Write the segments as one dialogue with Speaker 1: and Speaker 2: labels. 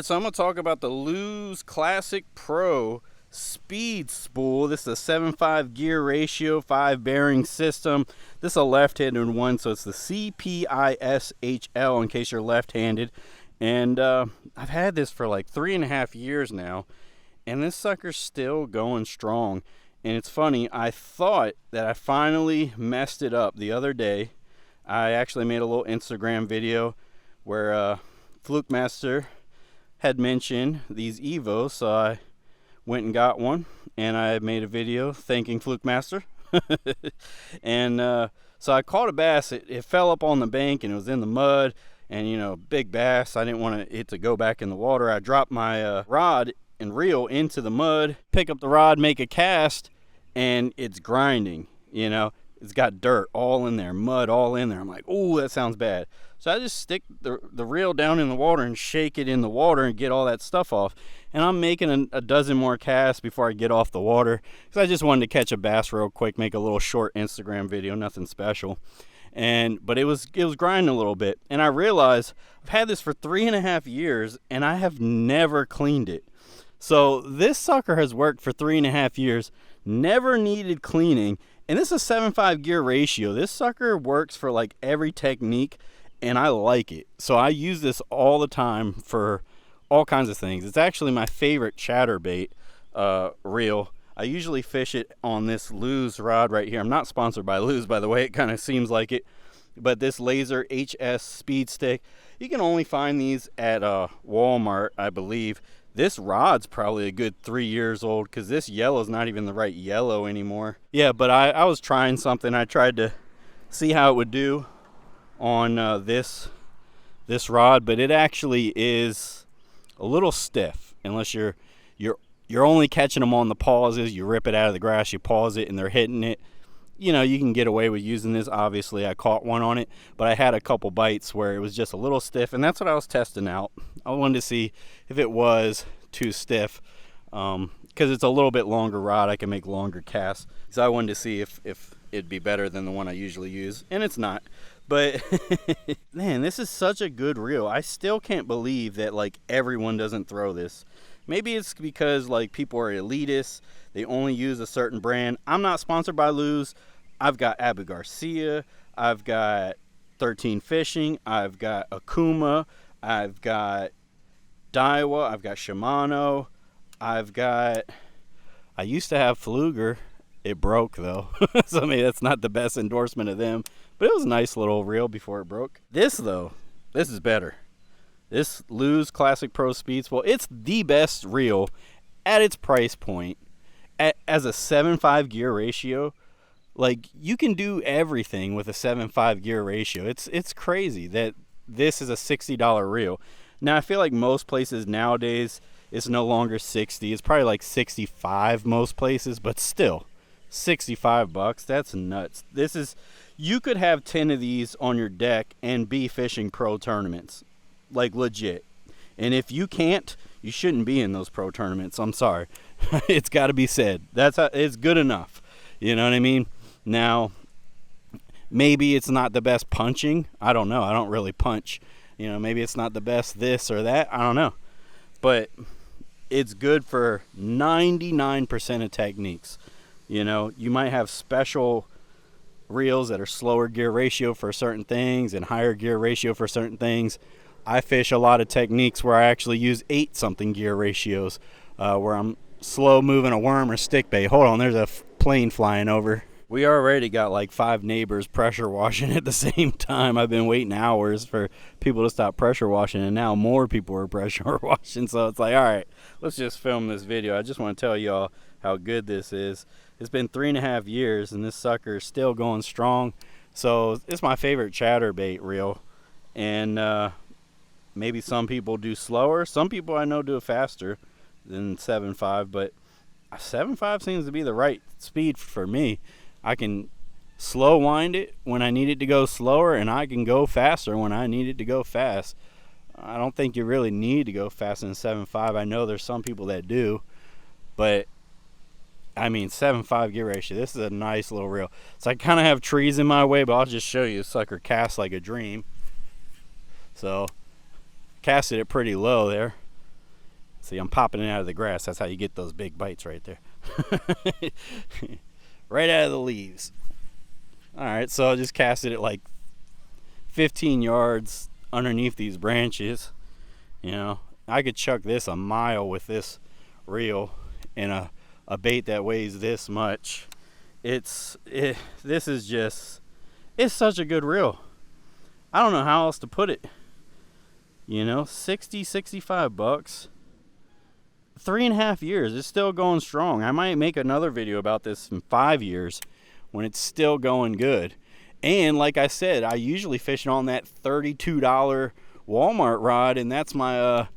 Speaker 1: So I'm going to talk about the Lew's Classic Pro Speed Spool. This is a 7.5 gear ratio, 5 bearing system. This is a left-handed one, so it's the CPISHL in case you're left-handed. And I've had this for like 3.5 years now, and this sucker's still going strong. And it's funny, I thought that I finally messed it up the other day. I actually made a little Instagram video where Fluke Master had mentioned these Evos, so I went and got one, and I made a video thanking Fluke Master. And so I caught a bass. It fell up on the bank, and it was in the mud, and, you know, big bass. I didn't want it to go back in the water. I dropped my rod and reel into the mud, pick up the rod, make a cast, and it's grinding, you know. It's got dirt all in there, mud all in there. I'm like, oh, that sounds bad. So I just stick the reel down in the water and shake it in the water and get all that stuff off. And I'm making a dozen more casts before I get off the water, because I just wanted to catch a bass real quick, make a little short Instagram video, nothing special. But it was grinding a little bit. And I realized I've had this for 3.5 years, and I have never cleaned it. So this sucker has worked for 3.5 years, never needed cleaning. And this is a 7.5 gear ratio. This sucker works for like every technique, and I like it. So I use this all the time for all kinds of things. It's actually my favorite chatterbait reel. I usually fish it on this Lew's rod right here. I'm not sponsored by Lew's, by the way. It kind of seems like it. But this Laser HS Speed Stick, you can only find these at Walmart, I believe. This rod's probably a good 3 years old, because this yellow's not even the right yellow anymore. Yeah, but I was trying something. I tried to see how it would do on this rod, but it actually is a little stiff unless you're only catching them on the pauses. You rip it out of the grass, you pause it, and they're hitting it. You know, you can get away with using this. Obviously, I caught one on it, but I had a couple bites where it was just a little stiff, and that's what I was testing out. I wanted to see if it was too stiff, because it's a little bit longer rod. I can make longer casts, so I wanted to see if it'd be better than the one I usually use, and it's not. But man, this is such a good reel. I still can't believe that like everyone doesn't throw this. Maybe it's because like people are elitists, they only use a certain brand. I'm not sponsored by Lew's. I've got Abu Garcia, I've got 13 Fishing, I've got Akuma, I've got Daiwa, I've got Shimano, I used to have Fluger. It broke though. So I mean, that's not the best endorsement of them, but it was a nice little reel before it broke. This though, this is better. This Lew's Classic Pro Speed Spool, it's the best reel at its price point. As a 7.5 gear ratio, like, you can do everything with a 7.5 gear ratio. It's crazy that this is a $60 reel. Now, I feel like most places nowadays, it's no longer 60. It's probably like 65 most places, but still, $65, that's nuts. You could have 10 of these on your deck and be fishing pro tournaments. Like, legit. And if you can't, you shouldn't be in those pro tournaments. I'm sorry. It's got to be said. It's good enough. You know what I mean? Now, maybe it's not the best punching. I don't know. I don't really punch. You know, maybe it's not the best this or that. I don't know. But it's good for 99% of techniques. You know, you might have special reels that are slower gear ratio for certain things and higher gear ratio for certain things. I fish a lot of techniques where I actually use 8-something gear ratios, where I'm slow moving a worm or stick bait. Hold on, there's a plane flying over. We already got like 5 neighbors pressure washing at the same time. I've been waiting hours for people to stop pressure washing, and now more people are pressure washing. So it's like, all right, let's just film this video. I just want to tell y'all how good this is. It's been 3.5 years, and this sucker is still going strong. So it's my favorite chatterbait reel. And maybe some people do slower. Some people I know do it faster than 7.5, but 7.5 seems to be the right speed for me. I can slow wind it when I need it to go slower, and I can go faster when I need it to go fast. I don't think you really need to go faster than 7.5. I know there's some people that do, but I mean, 7.5 gear ratio. This is a nice little reel. So I kind of have trees in my way, but I'll just show you. Sucker casts like a dream. So casted it pretty low there. See, I'm popping it out of the grass. That's how you get those big bites right there. Right out of the leaves. Alright, so I just cast it at like 15 yards underneath these branches. You know, I could chuck this a mile with this reel and a bait that weighs this much. This is just, it's such a good reel. I don't know how else to put it. You know, 60, 65 bucks. 3.5 years. It's still going strong. I might make another video about this in 5 years when it's still going good. And like I said, I usually fish on that $32 Walmart rod, and that's my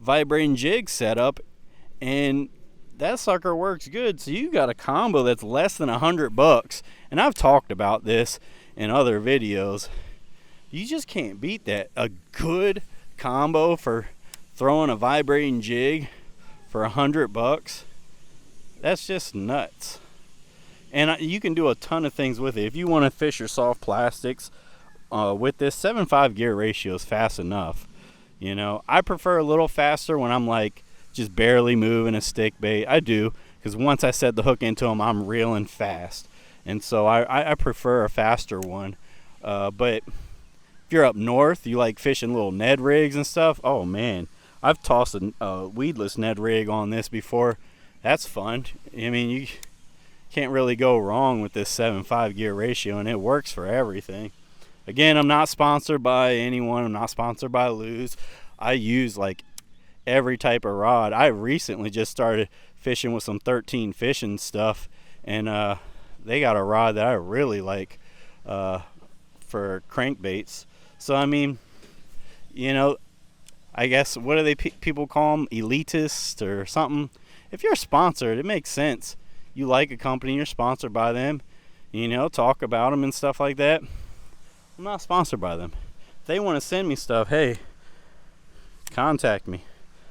Speaker 1: vibrating jig setup, and that sucker works good. So you got a combo that's less than $100, and I've talked about this in other videos. You just can't beat that. A good combo for throwing a vibrating jig for $100, that's just nuts. And you can do a ton of things with it. If you want to fish your soft plastics with this, 7.5 gear ratio is fast enough. You know, I prefer a little faster when I'm like just barely moving a stick bait. I do, because once I set the hook into them, I'm reeling fast, and so I prefer a faster one. But if you're up north, you like fishing little Ned rigs and stuff, oh man, I've tossed a weedless Ned rig on this before. That's fun. I mean, you can't really go wrong with this 7.5 gear ratio, and it works for everything. Again, I'm not sponsored by anyone. I'm not sponsored by Lose. I use like every type of rod. I recently just started fishing with some 13 fishing stuff, and they got a rod that I really like for crankbaits. So I mean, you know, I guess, what do they people call them? Elitist or something. If you're sponsored, it makes sense. You like a company, you're sponsored by them. You know, talk about them and stuff like that. I'm not sponsored by them. If they want to send me stuff, hey, contact me.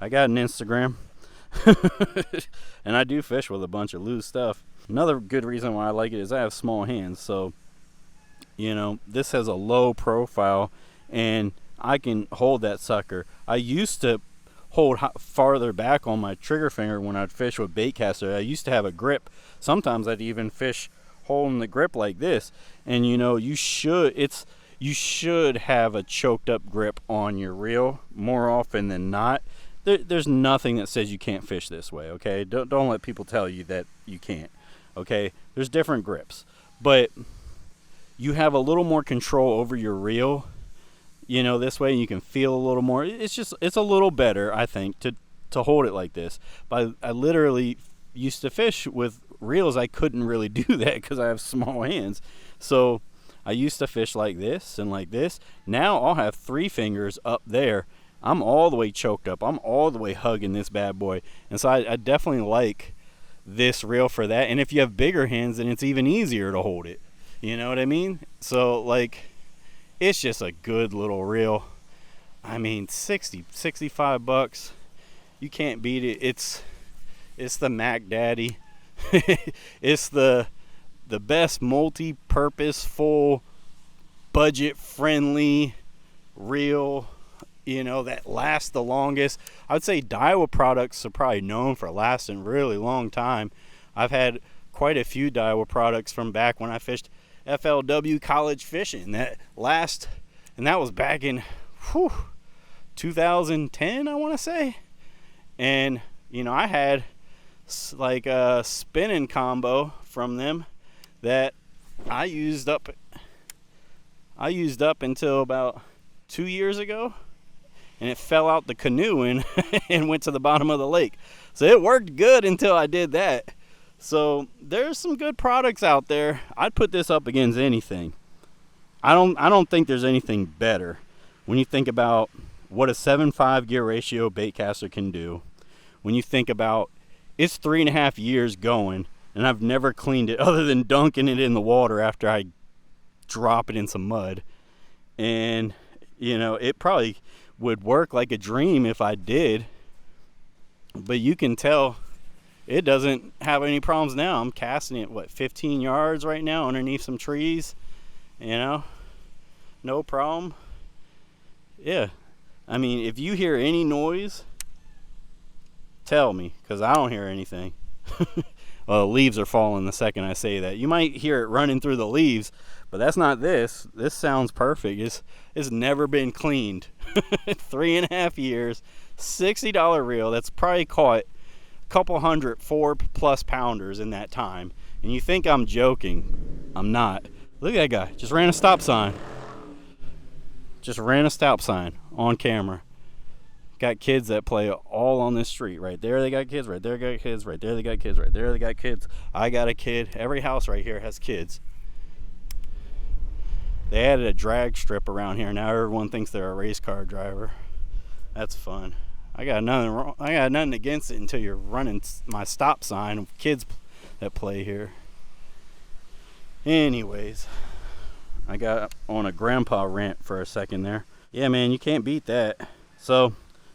Speaker 1: I got an Instagram. And I do fish with a bunch of loose stuff. Another good reason why I like it is I have small hands. So, you know, this has a low profile, and I can hold that sucker. I used to hold farther back on my trigger finger when I'd fish with Baitcaster. I used to have a grip. Sometimes I'd even fish holding the grip like this. And you know, you should have a choked up grip on your reel more often than not. There's nothing that says you can't fish this way, okay? Don't let people tell you that you can't, okay? There's different grips, but you have a little more control over your reel, you know, this way, and you can feel a little more. It's a little better, I think, to hold it like this. But I literally used to fish with reels. I couldn't really do that because I have small hands. So I used to fish like this and like this. Now I'll have 3 fingers up there. I'm all the way choked up. I'm all the way hugging this bad boy. And so I definitely like this reel for that. And if you have bigger hands, then it's even easier to hold it. You know what I mean? So, like, it's just a good little reel. I mean, 60, 65 bucks. You can't beat it. It's the Mac Daddy. It's the best multi-purpose, full, budget-friendly reel, you know, that lasts the longest. I would say Daiwa products are probably known for lasting really long time. I've had quite a few Daiwa products from back when I fished FLW college fishing that last, and that was back in 2010, I want to say. And you know, I had like a spinning combo from them that I used up until about 2 years ago, and it fell out the canoe and went to the bottom of the lake. So it worked good until I did that. So there's some good products out there. I'd put this up against anything. I don't think there's anything better when you think about what a 7.5 gear ratio Baitcaster can do. When you think about it's 3.5 years going, and I've never cleaned it other than dunking it in the water after I drop it in some mud. And you know, it probably would work like a dream if I did. But you can tell it doesn't have any problems now. I'm casting it, 15 yards right now underneath some trees, you know, no problem. Yeah, I mean, if you hear any noise, tell me, because I don't hear anything. Well, the leaves are falling the second I say that. You might hear it running through the leaves, but that's not this. This sounds perfect. It's never been cleaned. 3.5 years, $60 reel. That's probably caught a couple hundred 4+ pounders in that time. And you think I'm joking. I'm not. Look at that guy. Just ran a stop sign. Just ran a stop sign on camera. Got kids that play all on this street. Right there they got kids, right there they got kids, right there they got kids, right there they got kids. I got a kid. Every house right here has kids. They added a drag strip around here. Now everyone thinks they're a race car driver. That's fun. I got nothing against it until you're running my stop sign of kids that play here. Anyways, I got on a grandpa rant for a second there. Yeah, man, you can't beat that. So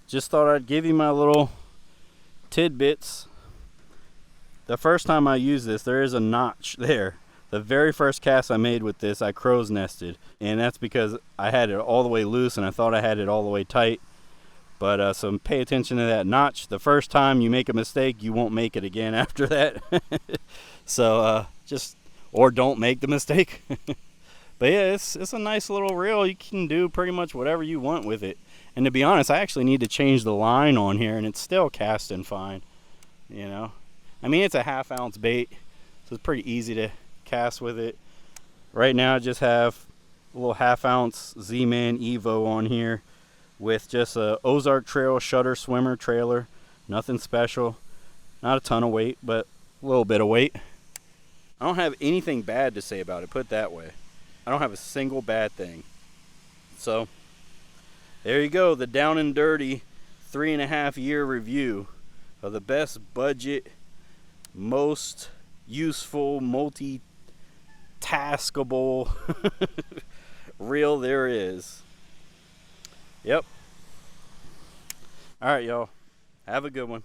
Speaker 1: just thought I'd give you my little tidbits. The first time I used this, there is a notch there. The very first cast I made with this, I crow's nested. And that's because I had it all the way loose and I thought I had it all the way tight. But so pay attention to that notch. The first time you make a mistake, you won't make it again after that. So or don't make the mistake. But yeah, it's a nice little reel. You can do pretty much whatever you want with it. And to be honest, I actually need to change the line on here, and it's still casting fine. You know, I mean, it's a 1/2 ounce bait, so it's pretty easy to cast with it. Right now, I just have a little 1/2 ounce Z-Man Evo on here with just a Ozark Trail shutter swimmer trailer. Nothing special, not a ton of weight, but a little bit of weight. I don't have anything bad to say about it, put it that way. I don't have a single bad thing. So there you go, the down and dirty 3.5 year review of the best budget, most useful, multi-taskable reel there is. Yep. All right, y'all. Have a good one.